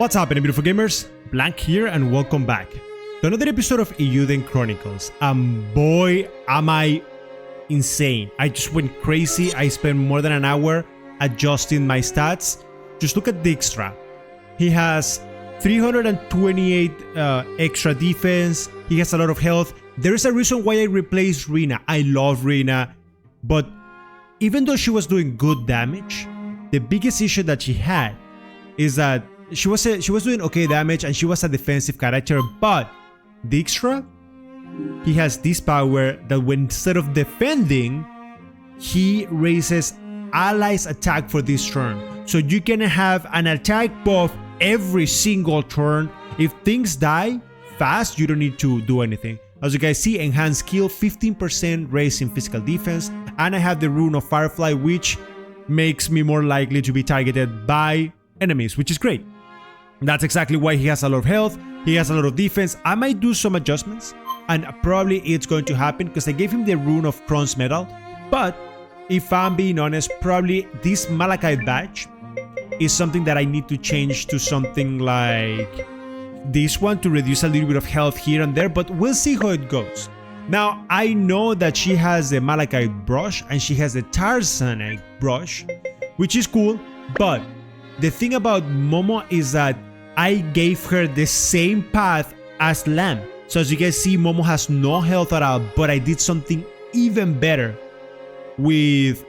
What's happening, beautiful gamers? Blank here and welcome back to another episode of Eiyuden Chronicles. And boy, am I insane. I just went crazy. I spent more than an hour adjusting my stats. Just look at Dijkstra. He has 328 extra defense. He has a lot of health. There is a reason why I replaced Rina. I love Rina, but even though she was doing good damage, the biggest issue that she had is that she was doing okay damage and she was a defensive character, but Dijkstra, he has this power that when instead of defending, he raises allies attack for this turn. So you can have an attack buff every single turn. If things die fast, you don't need to do anything. As you guys see, enhanced skill, 15% raise in physical defense, and I have the rune of Firefly, which makes me more likely to be targeted by enemies, which is great. That's exactly why he has a lot of health, he has a lot of defense. I might do some adjustments, and probably it's going to happen because I gave him the rune of bronze metal, but if I'm being honest, probably this Malachite badge is something that I need to change to something like this one to reduce a little bit of health here and there, but we'll see how it goes. Now, I know that she has the Malachite brush and she has the Tarzanite brush, which is cool, but the thing about Momo is that I gave her the same path as Lamb. So as you guys see, Momo has no health at all, but I did something even better with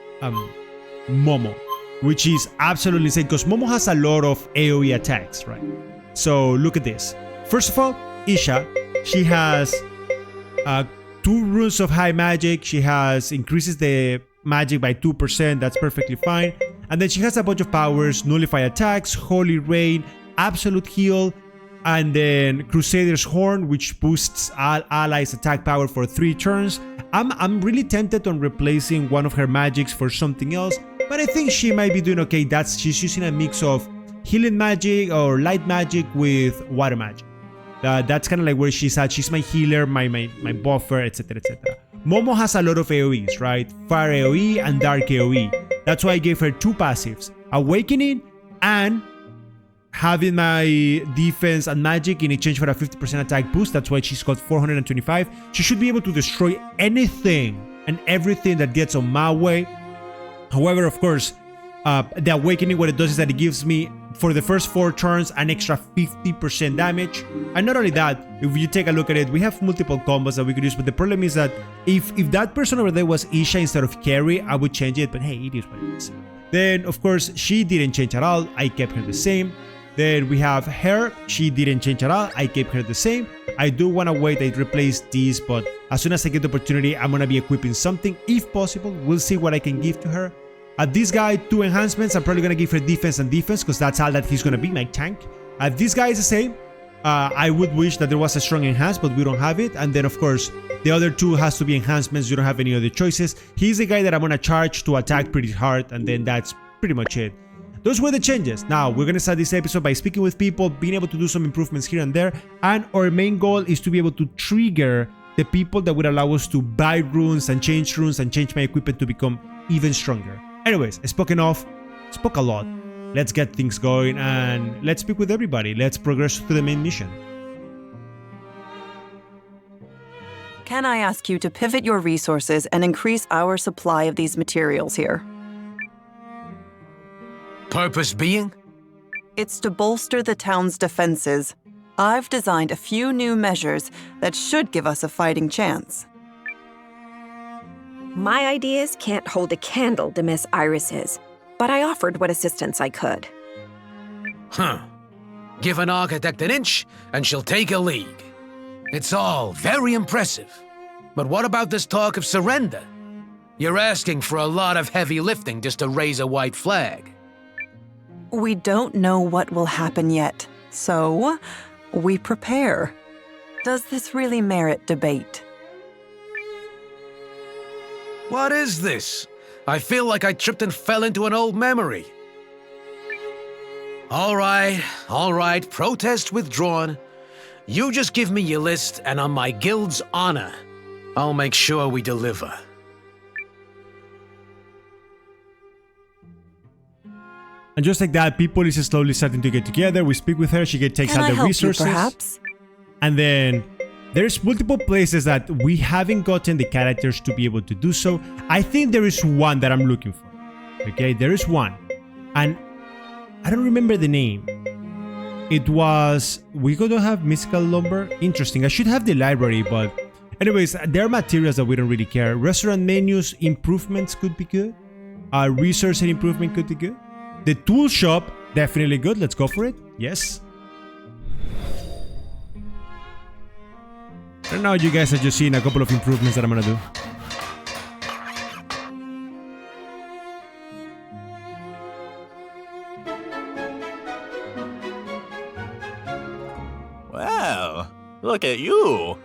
Momo, which is absolutely insane because Momo has a lot of AoE attacks, right? So look at this. First of all, Isha, she has 2 runes of high magic. She has increases the magic by 2%. That's perfectly fine. And then she has a bunch of powers: nullify attacks, holy rain, absolute heal, and then Crusader's Horn, which boosts all allies attack power for 3 turns. I'm really tempted on replacing one of her magics for something else, but I think she might be doing okay. She's using a mix of healing magic or light magic with water magic. That's kind of like where she's at. She's my healer, my buffer, etc, etc. Momo has a lot of AoEs, right? Fire AoE and Dark AoE. That's why I gave her 2 passives: Awakening and having my defense and magic in exchange for a 50% attack boost. That's why she's got 425. She should be able to destroy anything and everything that gets on my way. However, of course, the Awakening, what it does is that it gives me, for the first 4 turns, an extra 50% damage. And not only that, if you take a look at it, we have multiple combos that we could use, but the problem is that if that person over there was Isha instead of Carrie, I would change it, but hey, it is what it is. Then, of course, she didn't change at all. I kept her the same. Then we have her. She didn't change at all. I kept her the same. I do want to wait and replace these, but as soon as I get the opportunity, I'm going to be equipping something, if possible. We'll see what I can give to her. This guy, 2 enhancements. I'm probably going to give her defense and defense because that's all that he's going to be, my tank. This guy is the same. I would wish that there was a strong enhance, but we don't have it. And then, of course, the other 2 has to be enhancements. You don't have any other choices. He's the guy that I'm going to charge to attack pretty hard, and then that's pretty much it. Those were the changes. Now, we're going to start this episode by speaking with people, being able to do some improvements here and there. And our main goal is to be able to trigger the people that would allow us to buy runes and change my equipment to become even stronger. Anyways, spoke a lot. Let's get things going and let's speak with everybody. Let's progress to the main mission. Can I ask you to pivot your resources and increase our supply of these materials here? Purpose being? It's to bolster the town's defenses. I've designed a few new measures that should give us a fighting chance. My ideas can't hold a candle to Miss Iris's, but I offered what assistance I could. Huh. Give an architect an inch, and she'll take a league. It's all very impressive. But what about this talk of surrender? You're asking for a lot of heavy lifting just to raise a white flag. We don't know what will happen yet, so we prepare. Does this really merit debate? What is this? I feel like I tripped and fell into an old memory. All right, protest withdrawn. You just give me your list, and on my guild's honor, I'll make sure we deliver. And just like that, people is slowly starting to get together. We speak with her, she takes Can out I the help resources. you, perhaps? And then there's multiple places that we haven't gotten the characters to be able to do so. I think there is one that I'm looking for. Okay, there is one. And I don't remember the name. It was... We don't have mystical lumber? Interesting. I should have the library, but... Anyways, there are materials that we don't really care. Restaurant menus, improvements could be good. Resource and improvement could be good. The tool shop, definitely good. Let's go for it. Yes. Right now, you guys are just seeing a couple of improvements that I'm gonna do. Wow, look at you.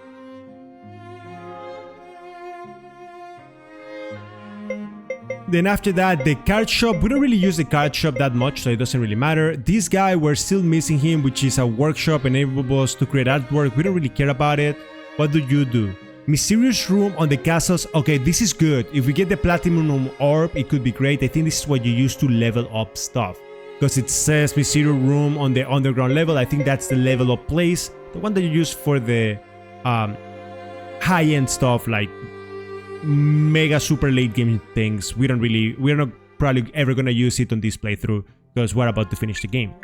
Then after that, the card shop. We don't really use the card shop that much, so it doesn't really matter. This guy, we're still missing him, which is a workshop enables us to create artwork. We don't really care about it. What do you do? Mysterious room on the castles. Okay, this is good. If we get the platinum orb, it could be great. I think this is what you use to level up stuff. Because it says mysterious room on the underground level. I think that's the level up place. The one that you use for the high-end stuff like mega super late game things. We're not probably ever gonna use it on this playthrough because we're about to finish the game.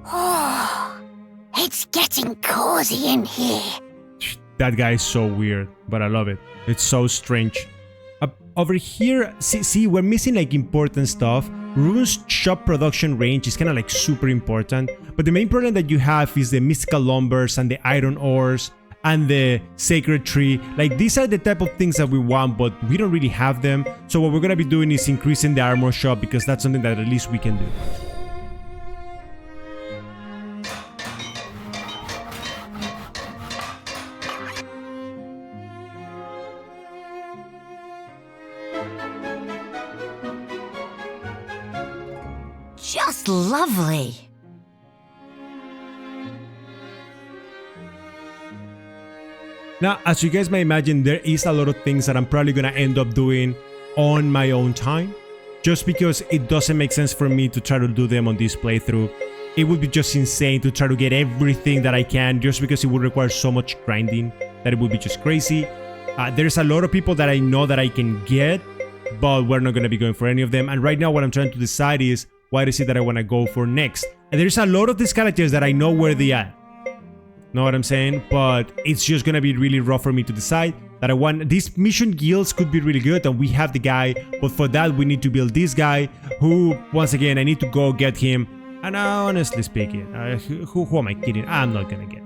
Oh, it's getting cozy in here. That guy is so weird, but I love it. It's so strange. Over here, see, we're missing like important stuff. Rune's shop production range is kind of like super important, but the main problem that you have is the mystical lumbers and the iron ores and the sacred tree. Like these are the type of things that we want, but we don't really have them. So what we're gonna be doing is increasing the armor shop because that's something that at least we can do. Just lovely. Now, as you guys may imagine, there is a lot of things that I'm probably gonna end up doing on my own time, just because it doesn't make sense for me to try to do them on this playthrough. It would be just insane to try to get everything that I can, just because it would require so much grinding that it would be just crazy. There's a lot of people that I know that I can get, but we're not gonna be going for any of them. And right now what I'm trying to decide is what is it that I want to go for next. And there's a lot of these characters that I know where they are. Know what I'm saying? But it's just gonna be really rough for me to decide that I want. These mission guilds could be really good, and we have the guy, but for that we need to build this guy, who once again I need to go get him. And honestly speaking, who am I kidding? I'm not gonna get.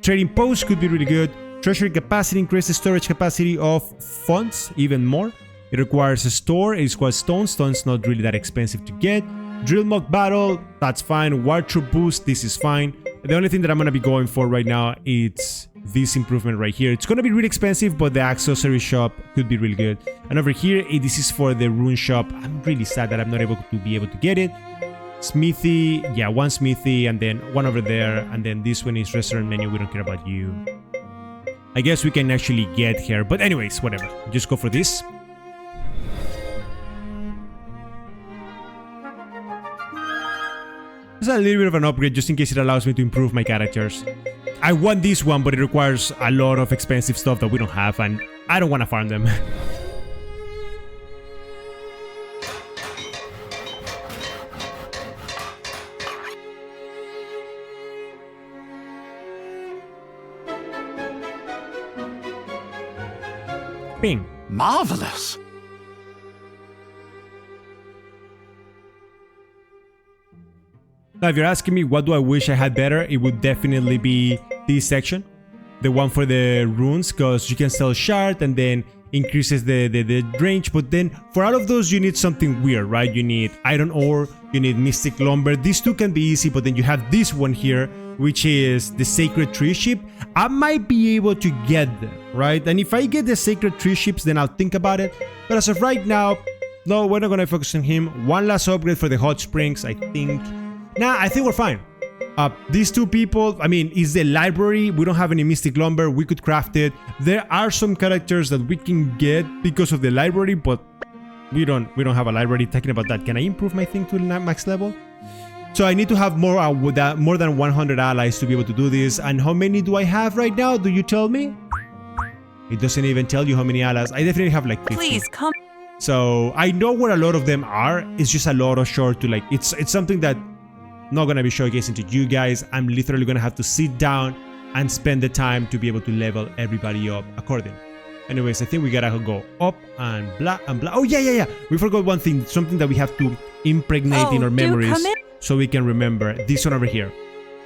Trading post could be really good. Treasury capacity increases storage capacity of funds even more. It requires a store. It requires stone. Stone's not really that expensive to get. Drill mock battle, that's fine. War troop boost, this is fine. The only thing that I'm gonna be going for right now is this improvement right here. It's gonna be really expensive, but the accessory shop could be really good. And over here, this is for the rune shop. I'm really sad that I'm not able to get it. Smithy, yeah, one smithy, and then one over there, and then this one is restaurant menu. We don't care about you. I guess we can actually get here, but anyways, whatever. Just go for this. It's a little bit of an upgrade just in case it allows me to improve my characters. I want this one, but it requires a lot of expensive stuff that we don't have, and I don't want to farm them. Bing. Marvelous. Now, if you're asking me what do I wish I had better, it would definitely be this section. The one for the runes, because you can sell shard and then increases the range. But then for all of those, you need something weird, right? You need iron ore, you need mystic lumber. These two can be easy, but then you have this one here, which is the sacred tree ship. I might be able to get them, right? And if I get the sacred tree ships, then I'll think about it. But as of right now, No, we're not gonna focus on him. One last upgrade for the hot springs, I think. Nah, I think we're fine. These two people, I mean, is the library. We don't have any mystic lumber. We could craft it. There are some characters that we can get because of the library, but we don't have a library. Talking about that, can I improve my thing to max level? So I need to have more more than 100 allies to be able to do this. And how many do I have right now? Do you tell me? It doesn't even tell you how many allies. I definitely have like 50. Please come. So I know where a lot of them are. It's just a lot of short to like. It's something that not gonna be showcasing to you guys. I'm literally gonna have to sit down and spend the time to be able to level everybody up according. Anyways, I think we gotta go up and blah and blah. Oh yeah. We forgot one thing. Something that we have to impregnate in our memories so we can remember. This one over here.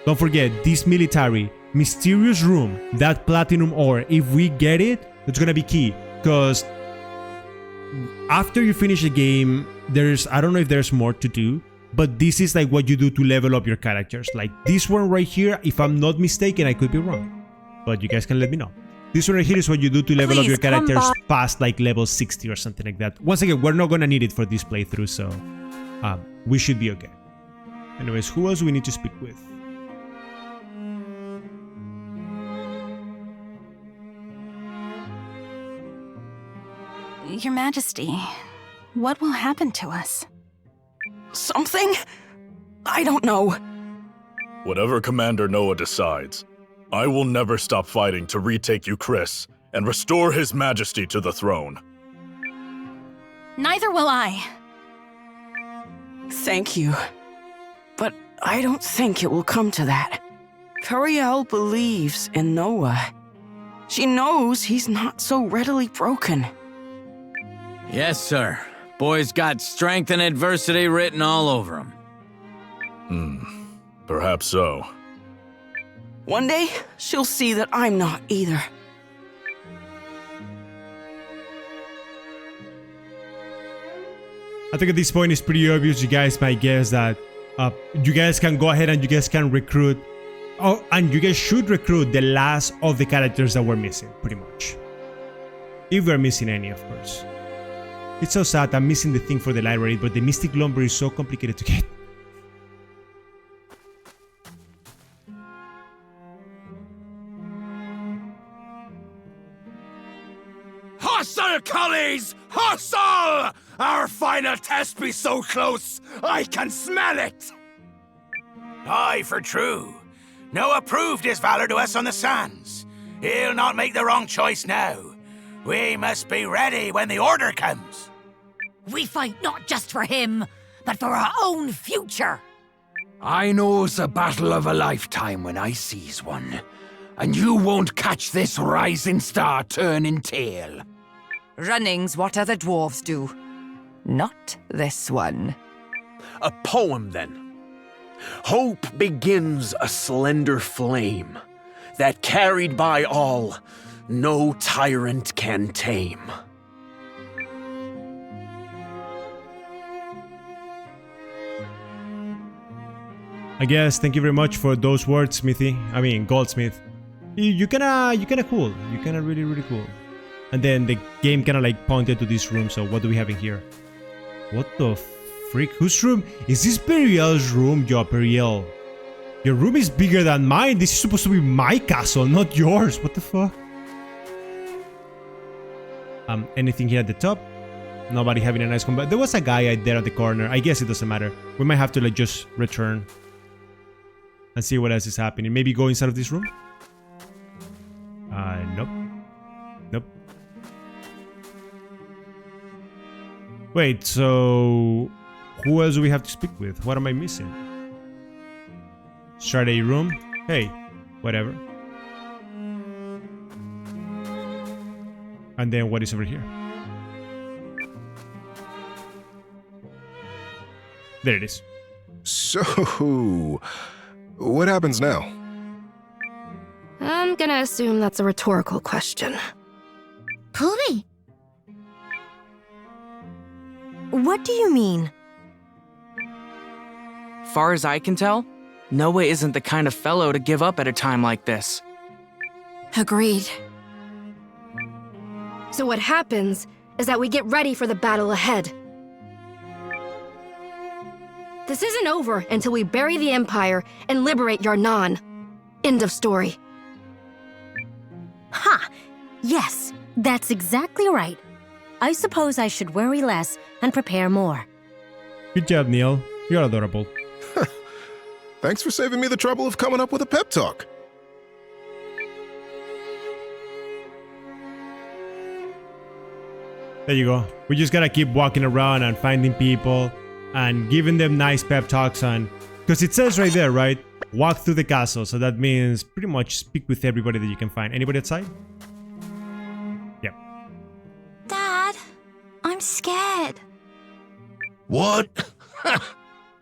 Don't forget this military mysterious room. That platinum ore. If we get it, it's gonna be key. Because after you finish the game, I don't know if there's more to do. But this is like what you do to level up your characters. Like this one right here, if I'm not mistaken, I could be wrong. But you guys can let me know. This one right here is what you do to level up your characters past like level 60 or something like that. Once again, we're not gonna need it for this playthrough, so we should be okay. Anyways, who else do we need to speak with? Your Majesty, what will happen to us? Something? I don't know. Whatever Commander Nowa decides, I will never stop fighting to retake you, Chris, and restore His Majesty to the throne. Neither will I. Thank you. But I don't think it will come to that. Imperial believes in Nowa. She knows he's not so readily broken. Yes, sir. Boy's got strength and adversity written all over him. Perhaps so. One day, she'll see that I'm not either. I think at this point it's pretty obvious, you guys might guess that you guys can go ahead and you guys can recruit. Oh, and you guys should recruit the last of the characters that we're missing, pretty much. If we're missing any, of course. It's so sad, I'm missing the thing for the library, but the mystic lumber is so complicated to get. Hostile, collies! Hostile! Our final test be so close, I can smell it! Aye, for true. Nowa proved his valor to us on the sands. He'll not make the wrong choice now. We must be ready when the order comes. We fight not just for him, but for our own future. I knows a battle of a lifetime when I sees one. And you won't catch this rising star turning tail. Running's what other dwarves do. Not this one. A poem, then. Hope begins a slender flame that carried by all, no tyrant can tame. I guess, thank you very much for those words, Goldsmith. You kinda cool. You kinda really cool. And then the game kinda like pointed to this room, so what do we have in here? What the freak? Whose room? Is this Periel's room? Yo, Periel. Your room is bigger than mine. This is supposed to be my castle, not yours. What the fuck? Anything here at the top? Nobody having a nice combat. There was a guy right there at the corner. I guess it doesn't matter. We might have to like just return and see what else is happening. Maybe go inside of this room? Nope. Nope. Wait, so who else do we have to speak with? What am I missing? Strategy room? Hey, whatever. And then what is over here? There it is. So, what happens now? I'm gonna assume that's a rhetorical question. Pulley? What do you mean? Far as I can tell, Nowa isn't the kind of fellow to give up at a time like this. Agreed. So what happens is that we get ready for the battle ahead. This isn't over until we bury the Empire and liberate Yarnan. End of story. Ha! Yes, that's exactly right. I suppose I should worry less and prepare more. Good job, Neil. You're adorable. Thanks for saving me the trouble of coming up with a pep talk. There you go. We just gotta keep walking around and finding people and giving them nice pep talks on... Because it says right there, right? Walk through the castle. So that means pretty much speak with everybody that you can find. Anybody outside? Yep. Dad, I'm scared. What?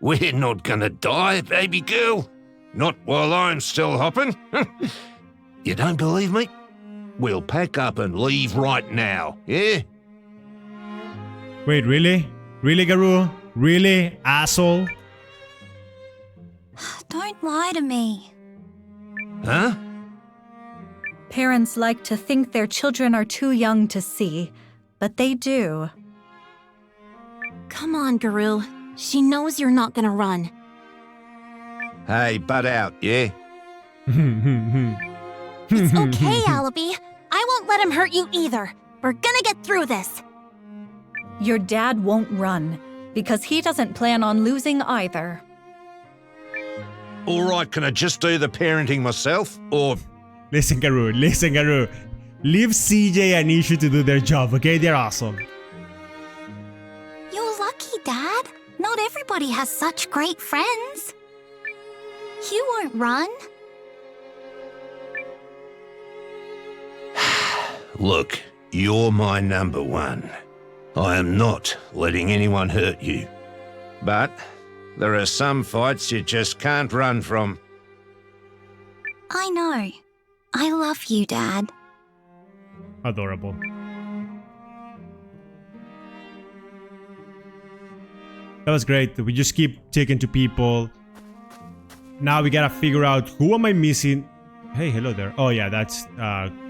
We're not gonna die, baby girl. Not while I'm still hopping. You don't believe me? We'll pack up and leave right now, yeah? Wait, really? Really, Garou? Really, asshole? Don't lie to me. Huh? Parents like to think their children are too young to see, but they do. Come on, Garou. She knows you're not gonna run. Hey, butt out, yeah? It's okay, Allaby. I won't let him hurt you either. We're gonna get through this. Your dad won't run, because he doesn't plan on losing either. All right, can I just do the parenting myself, or... Listen, Garou. Leave CJ and Ishu to do their job, okay? They're awesome. You're lucky, Dad. Not everybody has such great friends. You won't run. Look, you're my number one. I am not letting anyone hurt you. But there are some fights you just can't run from. I know. I love you, Dad. Adorable. That was great. We just keep taking to people. Now we gotta figure out who am I missing. Hey, hello there. Oh yeah, that's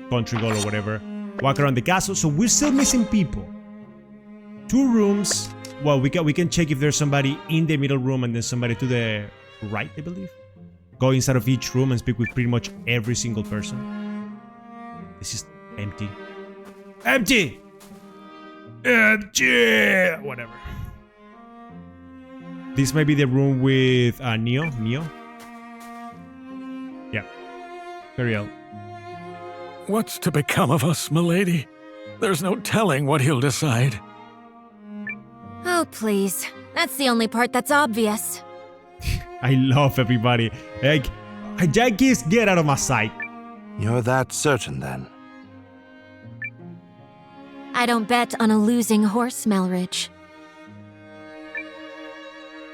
country goal or whatever. Walk around the castle. So we're still missing people. 2 rooms. Well, we can check if there's somebody in the middle room and then somebody to the right, I believe. Go inside of each room and speak with pretty much every single person. This is empty. Empty! Empty! Whatever. This might be the room with Neo. Yeah. Imperial. What's to become of us, milady? There's no telling what he'll decide. Oh, please. That's the only part that's obvious. I love everybody. Like, Yankees, get out of my sight. You're that certain, then? I don't bet on a losing horse, Melridge.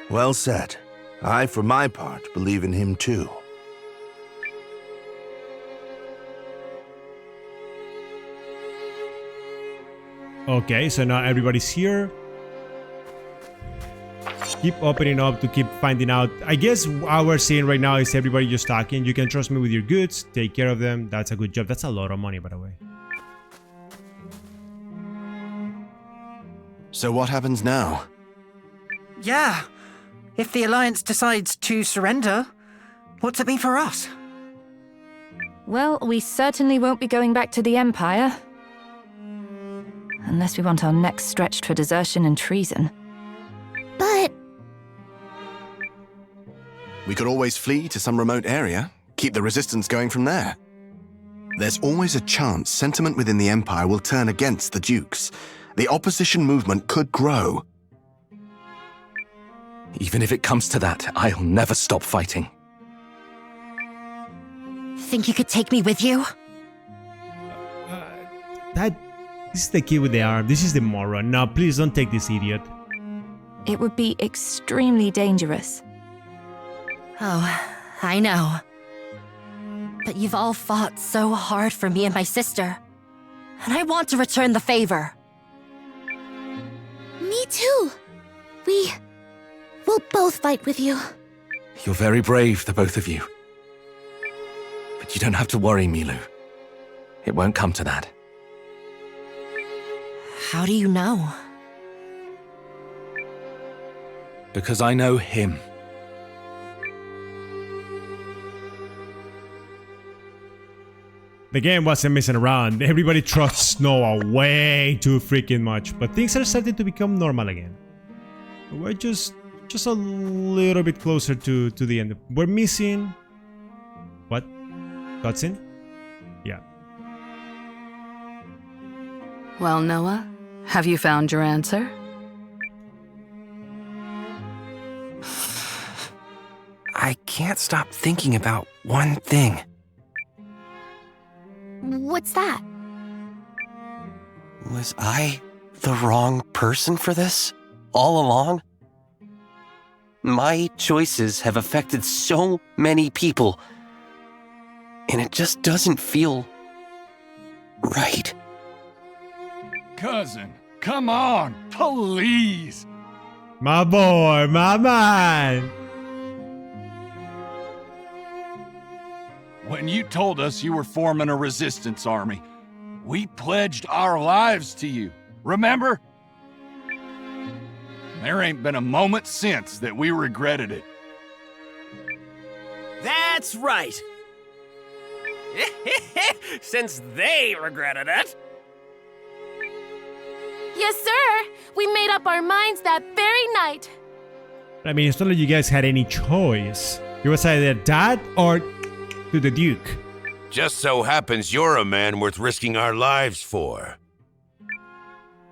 Well said. I, for my part, believe in him too. Okay, so now everybody's here. Keep opening up to keep finding out. I guess what we're seeing right now is everybody just talking. You can trust me with your goods. Take care of them. That's a good job. That's a lot of money, by the way. So what happens now? Yeah. If the Alliance decides to surrender, what's it mean for us? Well, we certainly won't be going back to the Empire. Unless we want our necks stretched for desertion and treason. But... We could always flee to some remote area, keep the resistance going from there. There's always a chance sentiment within the Empire will turn against the Dukes. The opposition movement could grow. Even if it comes to that, I'll never stop fighting. Think you could take me with you? This is the kid with the arm. This is the moron. No, please don't take this idiot. It would be extremely dangerous. Oh, I know. But you've all fought so hard for me and my sister. And I want to return the favor. Me too. We'll both fight with you. You're very brave, the both of you. But you don't have to worry, Milu. It won't come to that. How do you know? Because I know him. The game wasn't messing around. Everybody trusts Nowa way too freaking much, but things are starting to become normal again. We're just a little bit closer to the end. We're missing... What? Cutscene? Yeah. Well, Nowa, have you found your answer? I can't stop thinking about one thing. What's that? Was I the wrong person for this? All along? My choices have affected so many people, and it just doesn't feel right. Cousin, come on, please. My boy, my man. When you told us you were forming a resistance army, we pledged our lives to you. Remember? There ain't been a moment since that we regretted it. That's right. Since they regretted it. Yes, sir. We made up our minds that very night. I mean, it's not like you guys had any choice. It was either that or to the Duke. Just so happens you're a man worth risking our lives for.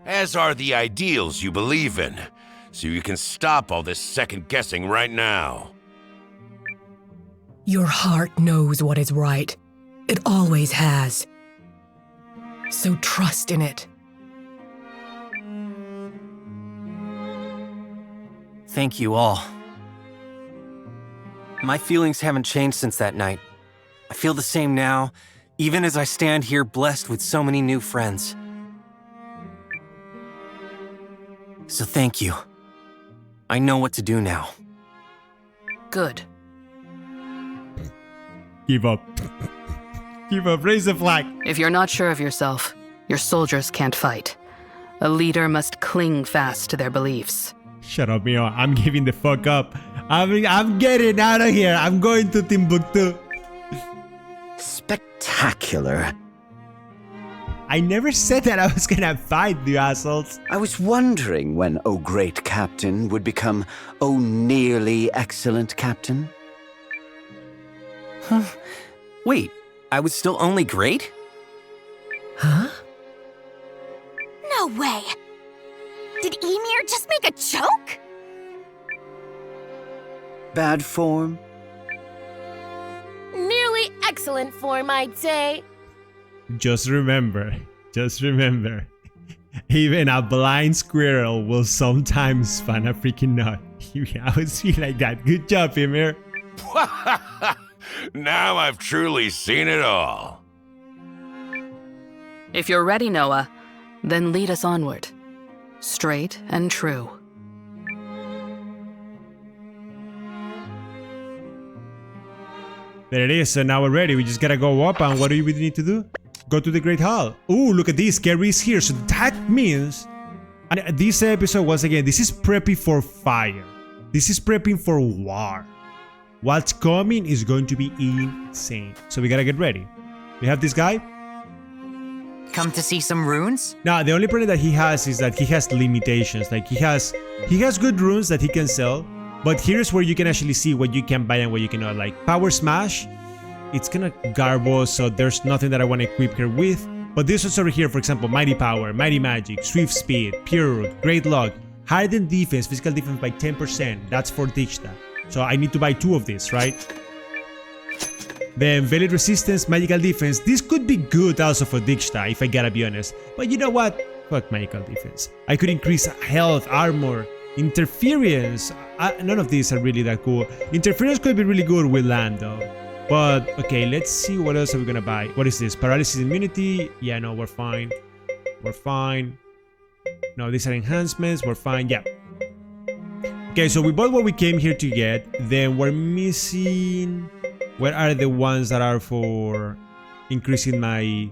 As are the ideals you believe in, so you can stop all this second-guessing right now. Your heart knows what is right. It always has. So trust in it. Thank you all. My feelings haven't changed since that night. I feel the same now, even as I stand here blessed with so many new friends. So thank you. I know what to do now. Good. Give up. Give up. Raise the flag. If you're not sure of yourself, your soldiers can't fight. A leader must cling fast to their beliefs. Shut up, Mio. I'm giving the fuck up. I'm getting out of here. I'm going to Timbuktu. Spectacular. I never said that I was gonna fight, you assholes. I was wondering when O Great Captain would become O Nearly Excellent Captain. Huh? Wait, I was still only great? Huh? No way. Did Ymir just make a joke? Bad form? Nearly excellent form, I'd say. Just remember, even a blind squirrel will sometimes find a freaking nut. I always feel like that. Good job, Ymir. Now I've truly seen it all. If you're ready, Nowa, then lead us onward. Straight and true. There it is, so now we're ready. We just gotta go up, and what do we need to do? Go to the Great Hall. Ooh, look at this. Gary's here, so that means... And this episode, once again, this is prepping for fire. This is prepping for war. What's coming is going to be insane. So we gotta get ready. We have this guy. Come to see some runes? Now, the only problem that he has is that he has limitations. Like, he has good runes that he can sell, but here's where you can actually see what you can buy and what you cannot. Like, Power Smash, it's kinda garbo, so there's nothing that I want to equip her with. But this one's over here, for example, Mighty Power, Mighty Magic, Swift Speed, Pure Root, Great Luck, Hardened Defense, Physical Defense by 10%. That's for Dichta. So I need to buy 2 of these, right? Then Veiled Resistance, Magical Defense. This could be good also for Dichta, if I gotta be honest. But you know what? Fuck Magical Defense. I could increase health, armor, Interference. None of these are really that cool. Interference could be really good with land though. But okay, let's see what else are we gonna buy. What is this? Paralysis immunity? Yeah, no, we're fine. We're fine. No, these are enhancements. We're fine. Yeah. Okay, so we bought what we came here to get. Then we're missing... Where are the ones that are for increasing my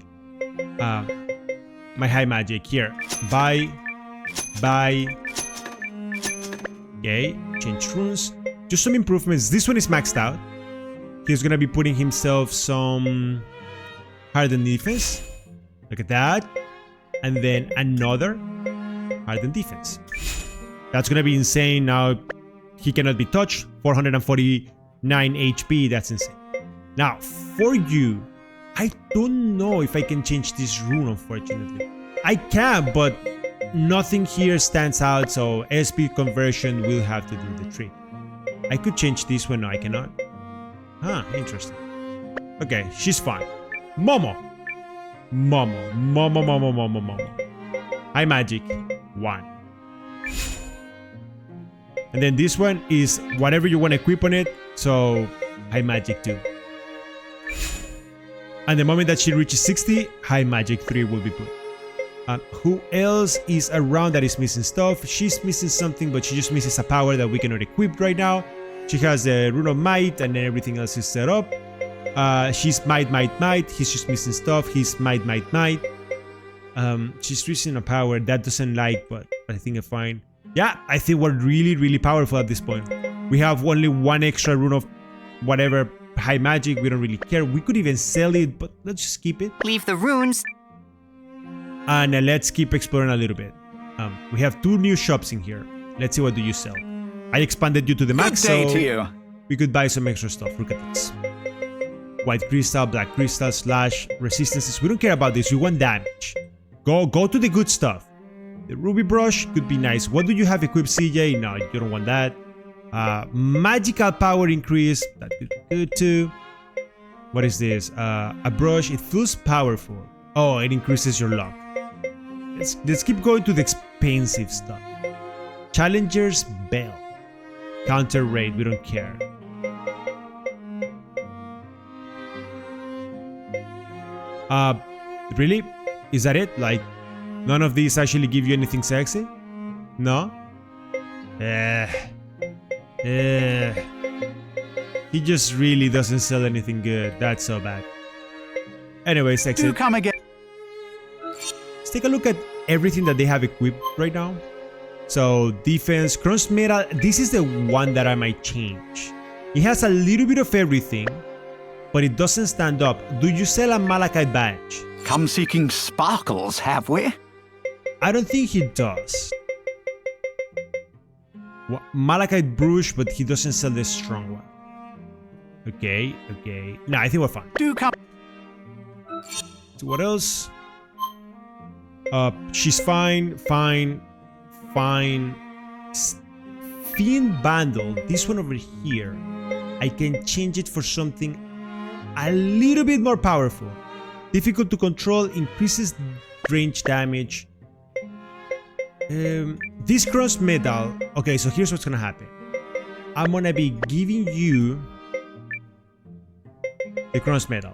my high magic? Here. Buy. Okay, change runes. Just some improvements. This one is maxed out. He's gonna be putting himself some hardened defense. Look at that. And then another hardened defense. That's gonna be insane. Now he cannot be touched. 449 HP. That's insane. Now for you, I don't know if I can change this rune, unfortunately. I can, but nothing here stands out, so SP conversion will have to do the trick. I could change this one. No, I cannot. Huh, interesting. Okay, she's fine. Momo. High magic. 1. And then this one is whatever you want to equip on it, so high magic 2. And the moment that she reaches 60, high magic 3 will be put. Who else is around that is missing stuff? She's missing something, but she just misses a power that we cannot equip right now. She has the rune of might, and then everything else is set up. She's might. He's just missing stuff. He's might. She's missing a power that doesn't like, but I think I'm fine. Yeah, I think we're really powerful at this point. We have only 1 extra rune of whatever high magic. We don't really care. We could even sell it, but let's just keep it. Leave the runes. And let's keep exploring a little bit. We have 2 new shops in here. Let's see, what do you sell? I expanded you to the max, Good day so to you. We could buy some extra stuff. Look at this. White crystal, black crystal, slash, resistances. We don't care about this. We want damage. Go to the good stuff. The ruby brush could be nice. What do you have equipped, CJ? No, you don't want that. Magical power increase. That could be good too. What is this? A brush. It feels powerful. Oh, it increases your luck. Let's keep going to the expensive stuff. Challenger's Bell. Counter rate, we don't care. Really? Is that it? Like, none of these actually give you anything sexy? No? He just really doesn't sell anything good. That's so bad. Anyways, exit. Do come again. Let's take a look at everything that they have equipped right now. So, defense, cross metal. This is the one that I might change. It has a little bit of everything, but it doesn't stand up. Do you sell a malachite badge? Come seeking sparkles, have we? I don't think he does. Malachite brush, but he doesn't sell the strong one. Okay. Nah, I think we're fine. Do come. So what else? She's fine. Fiend bundle. This one over here. I can change it for something a little bit more powerful. Difficult to control, increases range damage. This cross metal. Okay, so here's what's gonna happen. I'm gonna be giving you the cross metal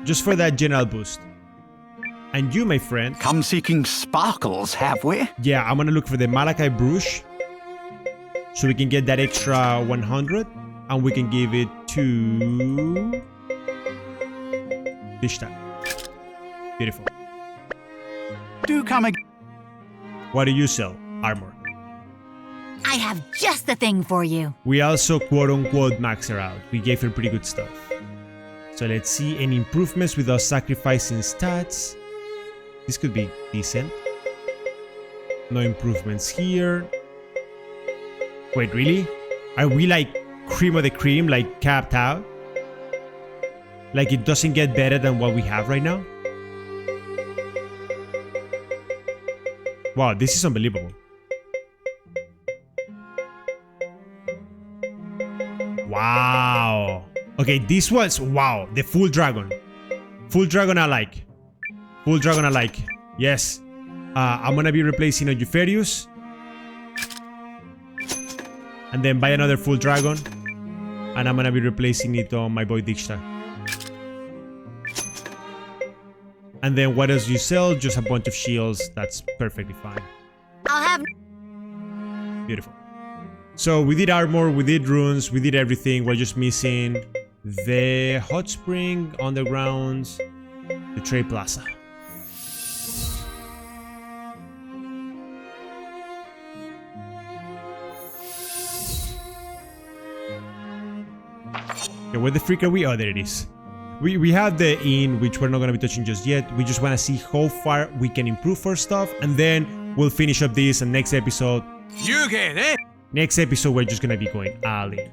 just for that general boost. And you, my friend, come seeking sparkles, have we? Yeah, I'm gonna look for the malachite brush so we can get that extra 100, and we can give it to this time. Beautiful. Do come again. What do you sell? Armor. I have just the thing for you. We also quote-unquote max her out. We gave her pretty good stuff. So let's see any improvements without sacrificing stats. This could be decent. No improvements here. Wait, really? Are we like cream of the cream, like capped out? Like it doesn't get better than what we have right now? Wow, this is unbelievable. Wow. Okay, this was, wow, the full dragon. Full dragon I like. Full dragon I like. Yes. I'm gonna be replacing a Eupherius. And then buy another full dragon. And I'm gonna be replacing it on my boy Dijkstra. And then what else you sell? Just a bunch of shields. That's perfectly fine. I'll have... Beautiful. So we did armor, we did runes, we did everything. We're just missing the hot spring, underground, the trade plaza. Okay, where the freak are we? Oh, there it is. We have the inn, which we're not going to be touching just yet. We just want to see how far we can improve our stuff, and then we'll finish up this, and next episode... You get it! Next episode, we're just going to be going all in.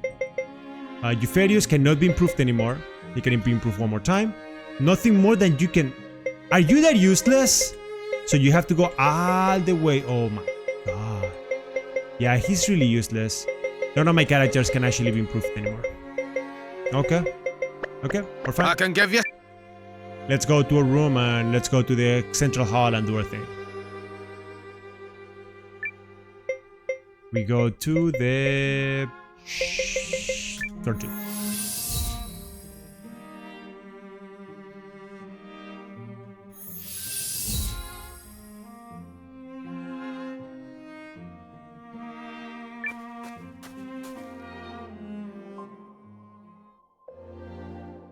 Eupherius cannot be improved anymore. He can be improved one more time. Nothing more than you can... Are you that useless? So you have to go all the way. Oh my god. Yeah, he's really useless. None of my characters can actually be improved anymore. Okay. Okay, we're fine. I can give you... Let's go to a room and let's go to the central hall and do our thing. We go to the... 13.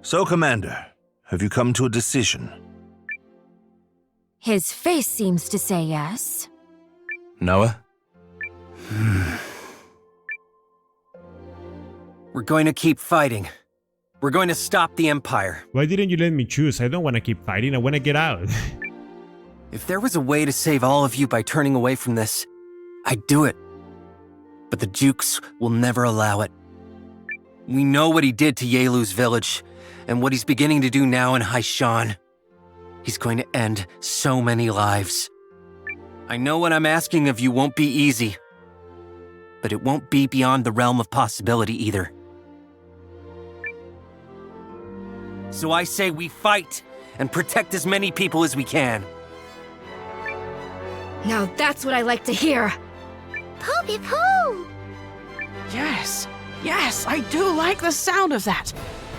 So, Commander, have you come to a decision? His face seems to say yes. Nowa? We're going to keep fighting. We're going to stop the Empire. Why didn't you let me choose? I don't want to keep fighting. I want to get out. If there was a way to save all of you by turning away from this, I'd do it. But the Jukes will never allow it. We know what he did to Yelu's village, and what he's beginning to do now in Haishan. He's going to end so many lives. I know what I'm asking of you won't be easy, but it won't be beyond the realm of possibility either. So I say we fight and protect as many people as we can. Now that's what I like to hear. Poopy poo! Yes, yes, I do like the sound of that.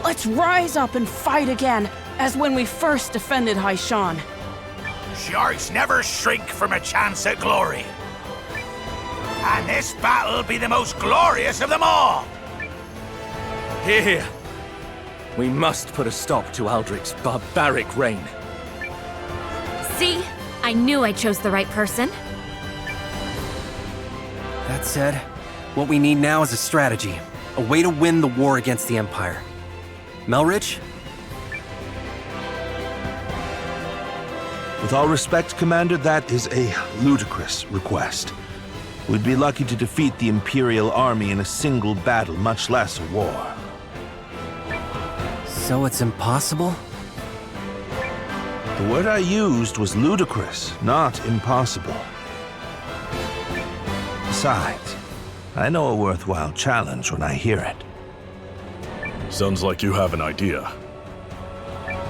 Let's rise up and fight again, as when we first defended Haishan. Sharks never shrink from a chance at glory. And this battle'll be the most glorious of them all! Here! We must put a stop to Aldrich's barbaric reign. See? I knew I chose the right person. That said, what we need now is a strategy. A way to win the war against the Empire. Melridge? With all respect, Commander, that is a ludicrous request. We'd be lucky to defeat the Imperial army in a single battle, much less a war. So it's impossible? The word I used was ludicrous, not impossible. Besides, I know a worthwhile challenge when I hear it. Sounds like you have an idea.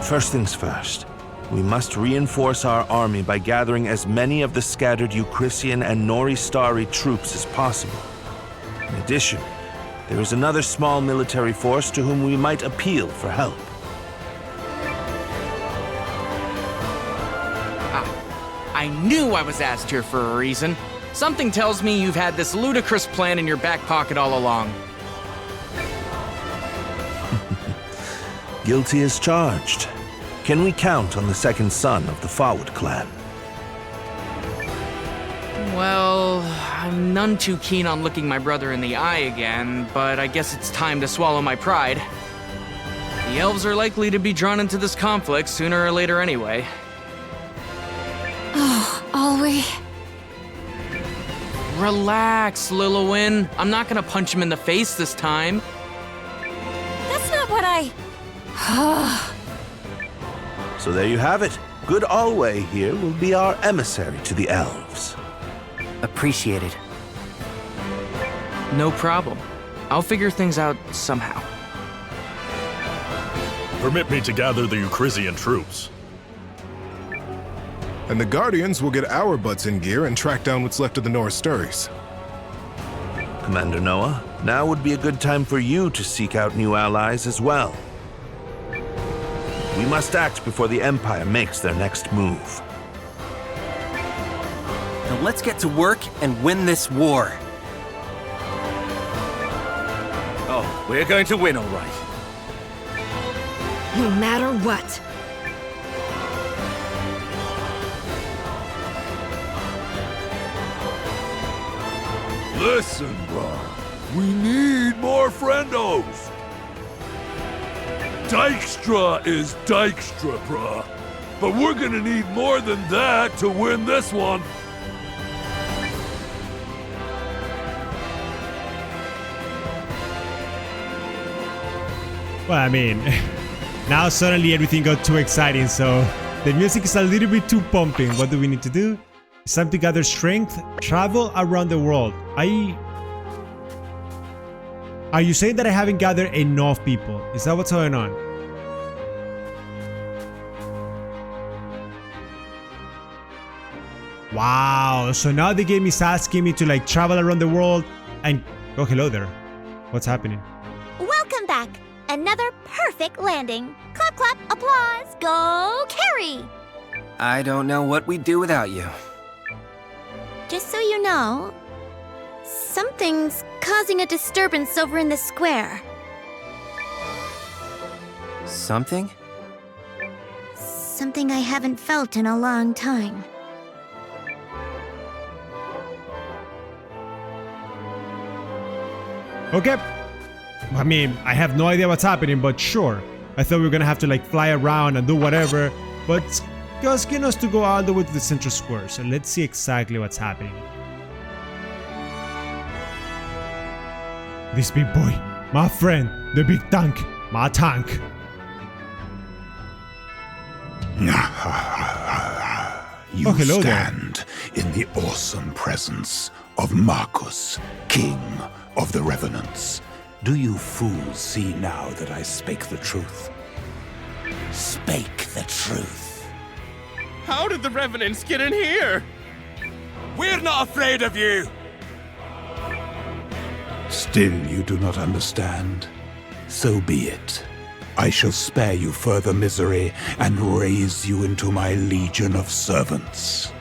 First things first. We must reinforce our army by gathering as many of the scattered Eucrisian and Noristari troops as possible. In addition, there is another small military force to whom we might appeal for help. I knew I was asked here for a reason. Something tells me you've had this ludicrous plan in your back pocket all along. Guilty as charged. Can we count on the second son of the Fawad clan? Well, I'm none too keen on looking my brother in the eye again, but I guess it's time to swallow my pride. The elves are likely to be drawn into this conflict sooner or later anyway. Oh, are we? Relax, Lilowin. I'm not gonna punch him in the face this time. That's not what I... So there you have it. Good Alway here will be our emissary to the elves. Appreciated. No problem. I'll figure things out somehow. Permit me to gather the Eucrisian troops. And the Guardians will get our butts in gear and track down what's left of the Noristari. Commander Nowa, now would be a good time for you to seek out new allies as well. We must act before the Empire makes their next move. Now let's get to work and win this war. Oh, we're going to win, all right. No matter what. Listen, bro. We need more friendos. Dykstra is Dykstra, bruh. But we're gonna need more than that to win this one. Well, I mean, now suddenly everything got too exciting, so the music is a little bit too pumping. What do we need to do? It's time to gather strength, travel around the world. Are you saying that I haven't gathered enough people? Is that what's going on? Wow, so now the game is asking me to like travel around the world and... Oh, hello there. What's happening? Welcome back. Another perfect landing. Clap, clap, applause. Go, Carrie. I don't know what we'd do without you. Just so you know, something's causing a disturbance over in the square. Something? Something I haven't felt in a long time. Okay. I mean, I have no idea what's happening, but sure. I thought we were gonna have to like fly around and do whatever, but it's asking us to go all the way to the central square, so let's see exactly what's happening. This big boy, my friend, the big tank, my tank. You hello stand in the awesome presence of Marcus, King of the Revenants. Do you fools see now that I spake the truth? Spake the truth. How did the Revenants get in here? We're not afraid of you! Still you do not understand? So be it. I shall spare you further misery and raise you into my legion of servants.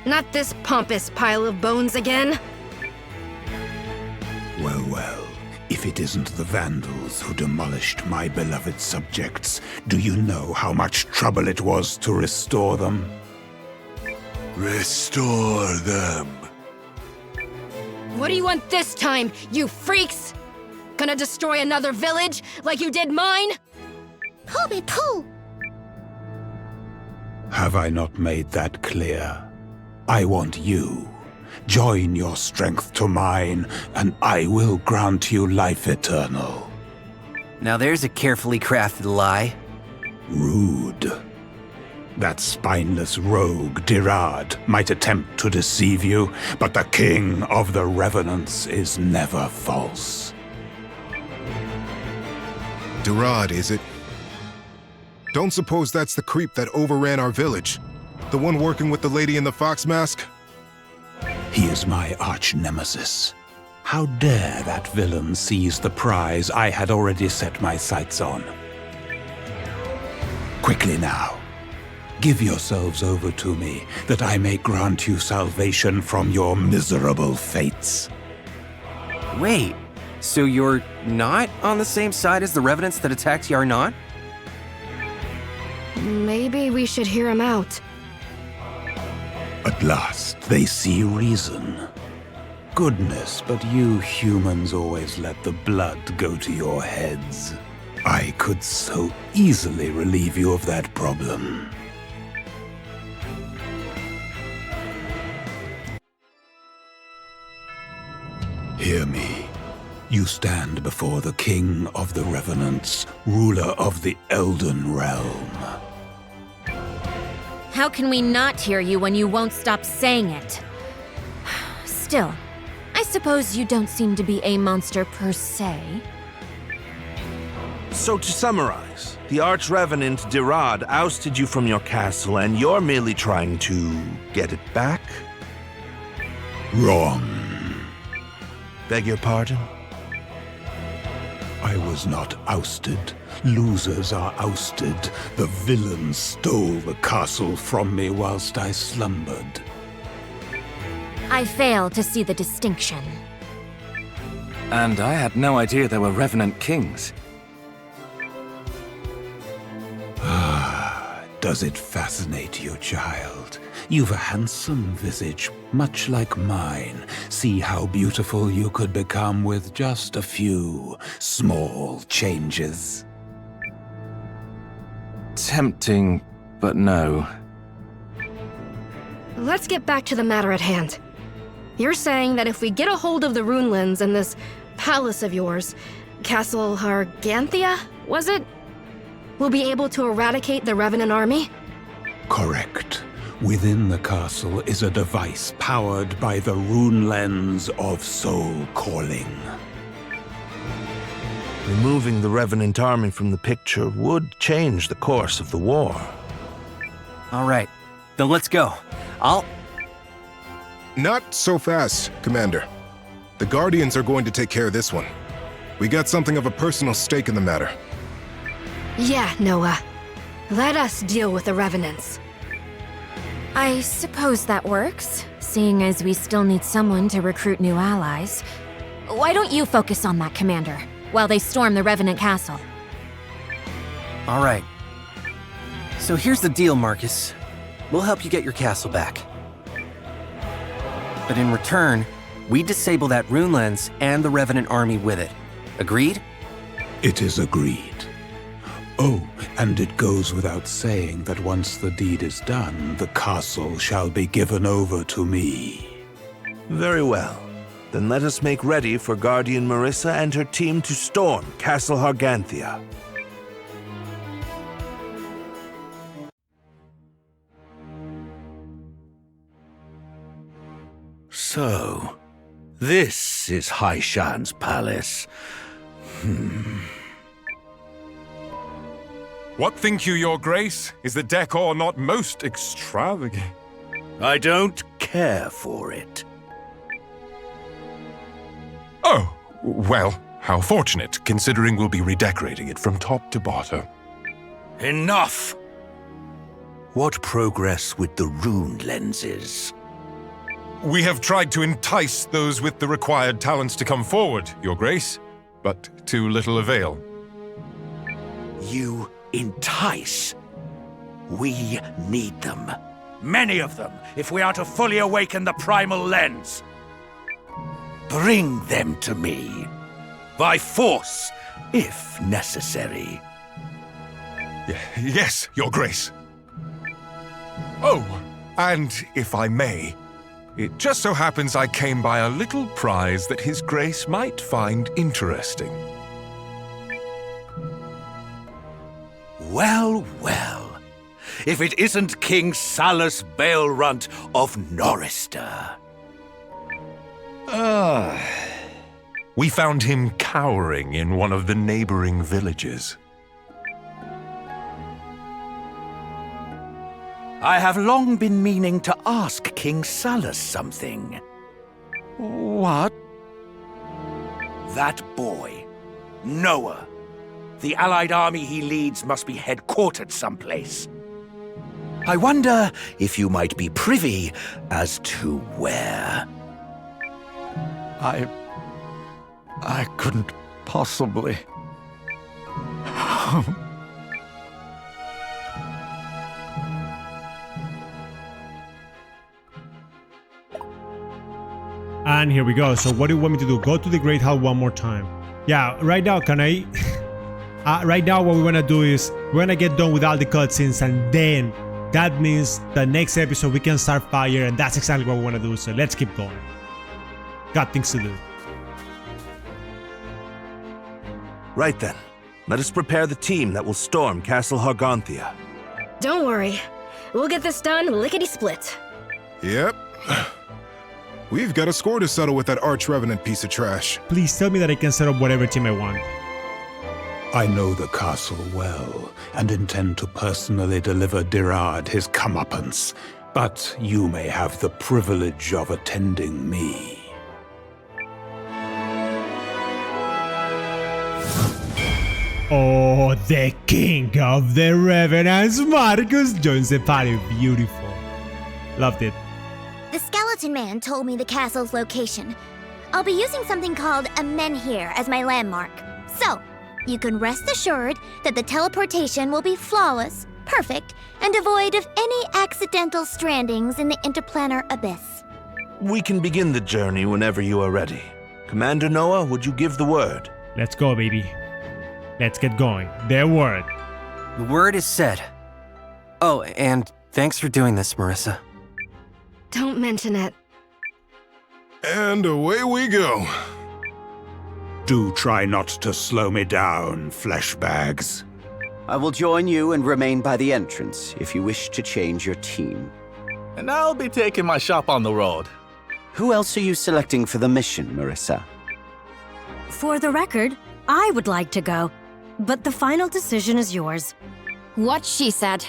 Not this pompous pile of bones again. Well, well, if it isn't the Vandals who demolished my beloved subjects, do you know how much trouble it was to restore them? Restore them. What do you want this time, you freaks? Gonna destroy another village like you did mine? Pooh, pooh! Have I not made that clear? I want you. Join your strength to mine, and I will grant you life eternal. Now there's a carefully crafted lie. Rude. That spineless rogue, Dirad, might attempt to deceive you, but the King of the Revenants is never false. Dirad, is it? Don't suppose that's the creep that overran our village? The one working with the lady in the fox mask? He is my arch-nemesis. How dare that villain seize the prize I had already set my sights on? Quickly now, give yourselves over to me, that I may grant you salvation from your miserable fates. Wait, so you're not on the same side as the Revenants that attacked Yarnot? Maybe we should hear him out. At last, they see reason. Goodness, but you humans always let the blood go to your heads. I could so easily relieve you of that problem. Hear me. You stand before the King of the Revenants, ruler of the Elden Realm. How can we not hear you when you won't stop saying it? Still, I suppose you don't seem to be a monster per se. So to summarize, the Arch-Revenant Dirad ousted you from your castle and you're merely trying to get it back? Wrong. Beg your pardon? I was not ousted. Losers are ousted. The villain stole the castle from me whilst I slumbered. I fail to see the distinction. And I had no idea there were Revenant kings. Does it fascinate you, child? You've a handsome visage, much like mine. See how beautiful you could become with just a few small changes. Tempting, but no. Let's get back to the matter at hand. You're saying that if we get a hold of the rune lens in this palace of yours, Castle Harganthia, was it? We'll be able to eradicate the Revenant army? Correct. Within the castle is a device powered by the rune-lens of soul calling. Removing the Revenant army from the picture would change the course of the war. All right, then let's go. Not so fast, Commander. The Guardians are going to take care of this one. We got something of a personal stake in the matter. Yeah, Nowa. Let us deal with the Revenants. I suppose that works, seeing as we still need someone to recruit new allies. Why don't you focus on that, Commander, while they storm the Revenant castle? All right. So here's the deal, Marcus. We'll help you get your castle back. But in return, we disable that rune lens and the Revenant army with it. Agreed? It is agreed. Oh, and it goes without saying that once the deed is done, the castle shall be given over to me. Very well. Then let us make ready for Guardian Marissa and her team to storm Castle Harganthia. So, this is Haishan's palace. What think you, your grace? Is the decor not most extravagant? I don't care for it. Oh, well, how fortunate, considering we'll be redecorating it from top to bottom. Enough! What progress with the rune-lenses? We have tried to entice those with the required talents to come forward, your grace, but to little avail. You entice? We need them. Many of them, if we are to fully awaken the primal lens. Bring them to me. By force, if necessary. Yes, your grace. Oh, and if I may, it just so happens I came by a little prize that His Grace might find interesting. Well, well. If it isn't King Salus Baelrunt of Norrister. We found him cowering in one of the neighboring villages. I have long been meaning to ask King Salus something. What? That boy, Nowa. The allied army he leads must be headquartered someplace. I wonder if you might be privy as to where. I couldn't possibly. And here we go. So what do you want me to do? Go to the Great Hall one more time. Yeah, right now, can I... right now what we want to do is we're going to get done with all the cutscenes, and then that means the next episode we can start fire, and that's exactly what we want to do. So let's keep going. Got things to do. Right then. Let us prepare the team that will storm Castle Harganthia. Don't worry. We'll get this done lickety-split. Yep. We've got a score to settle with that arch-revenant piece of trash. Please tell me that I can set up whatever team I want. I know the castle well, and intend to personally deliver Dirad his comeuppance, but you may have the privilege of attending me. Oh, the king of the revenants, Marcus joins the party. Beautiful. Loved it. The skeleton man told me the castle's location. I'll be using something called a menhir as my landmark. So, you can rest assured that the teleportation will be flawless, perfect and devoid of any accidental strandings in the interplanar abyss. We can begin the journey whenever you are ready. Commander Nowa, would you give the word? Let's go, baby. Let's get going. The word. The word is said. Oh, and thanks for doing this, Marissa. Don't mention it. And away we go. Do try not to slow me down, fleshbags. I will join you and remain by the entrance if you wish to change your team. And I'll be taking my shop on the road. Who else are you selecting for the mission, Marissa? For the record, I would like to go, but the final decision is yours. What she said.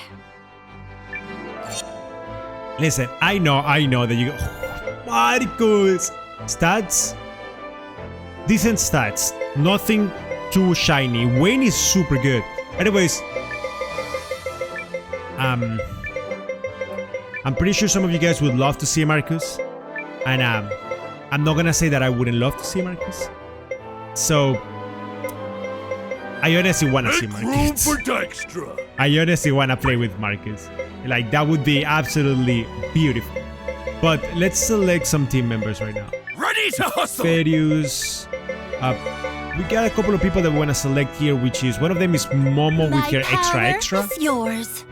Listen, I know that you go, Marcus! Stats? Decent stats. Nothing too shiny. Wayne is super good. Anyways, I'm pretty sure some of you guys would love to see Marcus. And I'm not gonna say that I wouldn't love to see Marcus. So I honestly wanna see Marcus. I honestly wanna play with Marcus. Like, that would be absolutely beautiful. But let's select some team members right now. Ready to hustle! Ferius. We got a couple of people that we want to select here, which is one of them is Momo with her extra. Is yours.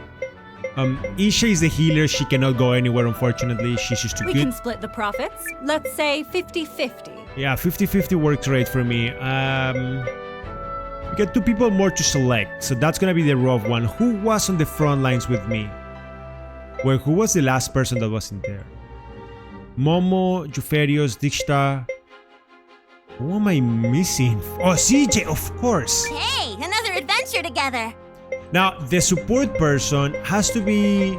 Isha is the healer. She cannot go anywhere, unfortunately. She's just too We good. can split the profits. Let's say 50-50. Yeah, 50-50 works great for me. We got two people more to select, so that's gonna be the rough one. Who was on the front lines with me? Well, who was the last person that wasn't there? Momo, Juferios, Dikshta. Who am I missing? Oh, CJ, of course. Hey, another adventure together. Now, the support person has to be...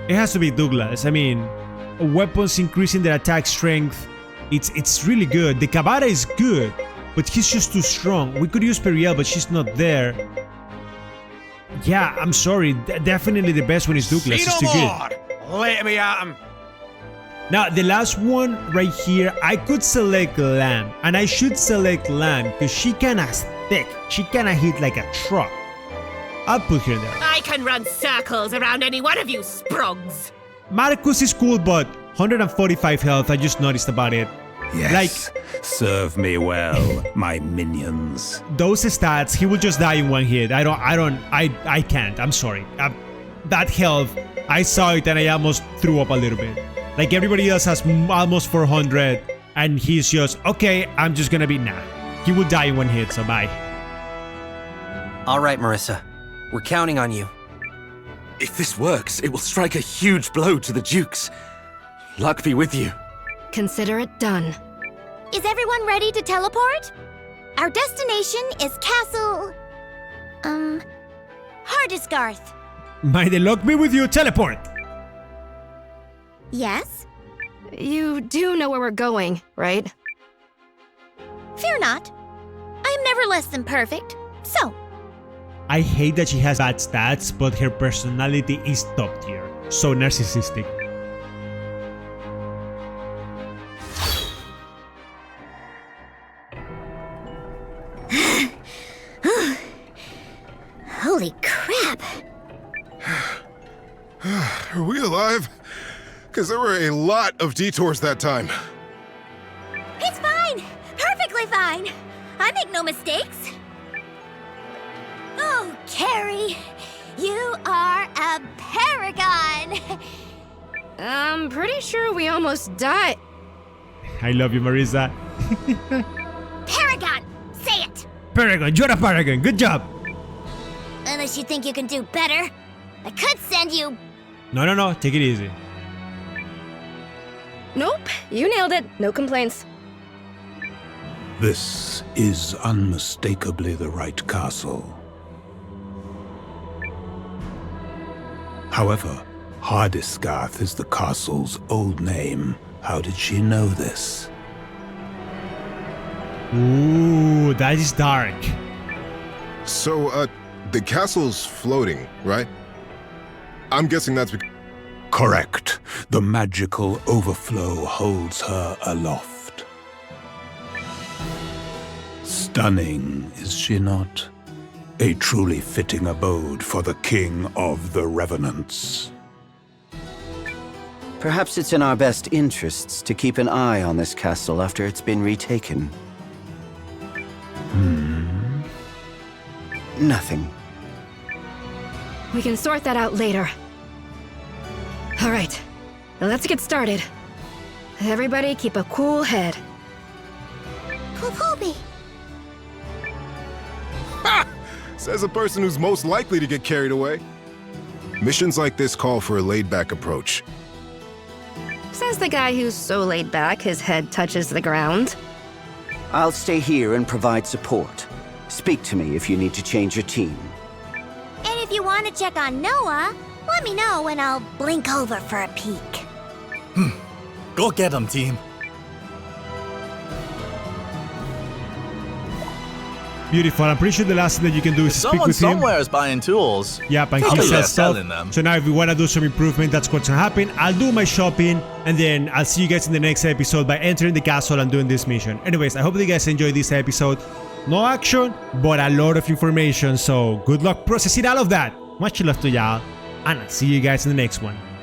It has to be Douglas. I mean, weapons increasing their attack strength. It's really good. The Kabata is good, but he's just too strong. We could use Periel, but she's not there. Yeah, I'm sorry. Definitely the best one is Douglas. He's too good. Let me at him. Now, the last one right here, I could select Lamb. And I should select Lamb because she kinda thick. She kinda hit like a truck. I'll put her there. I can run circles around any one of you sprugs. Marcus is cool, but 145 health, I just noticed about it. Yes, like, serve me well, my minions. Those stats, he will just die in one hit. I can't, I'm sorry. That health, I saw it and I almost threw up a little bit. Like, everybody else has almost 400 and he's just, okay, I'm just gonna be, nah. He will die in one hit, so bye. All right, Marissa. We're counting on you. If this works, it will strike a huge blow to the Dukes. Luck be with you. Consider it done. Is everyone ready to teleport? Our destination is Castle... Hardisgarth. May the luck be with you, teleport! Yes? You do know where we're going, right? Fear not. I am never less than perfect, so... I hate that she has bad stats, but her personality is top tier. So narcissistic. Holy crap! Are we alive? Because there were a lot of detours that time. It's fine! Perfectly fine! I make no mistakes! Oh, Carrie! You are a paragon! I'm pretty sure we almost died. I love you, Marissa. Paragon! Say it! Paragon, you're a paragon. Good job. Unless you think you can do better. I could send you... No. Take it easy. Nope. You nailed it. No complaints. This is unmistakably the right castle. However, Hardisgarth is the castle's old name. How did she know this? Ooh, that is dark. So, the castle's floating, right? I'm guessing that's because... Correct. The magical overflow holds her aloft. Stunning, is she not? A truly fitting abode for the King of the Revenants. Perhaps it's in our best interests to keep an eye on this castle after it's been retaken. Nothing. We can sort that out later. All right, let's get started. Everybody keep a cool head. Poopy. Ha! Says a person who's most likely to get carried away. Missions like this call for a laid-back approach. Says the guy who's so laid back his head touches the ground. I'll stay here and provide support. Speak to me if you need to change your team. And if you want to check on Nowa, let me know and I'll blink over for a peek. Go get him, team. Beautiful. I'm pretty sure the last thing that you can do is speak Someone with him. somewhere is buying tools. Yep, and Probably he says stuff. selling them. So now if we want to do some improvement, that's what's gonna happen. I'll do my shopping, and then I'll see you guys in the next episode by entering the castle and doing this mission. Anyways, I hope that you guys enjoyed this episode. No action, but a lot of information, so good luck processing all of that. Much love to y'all, and I'll see you guys in the next one.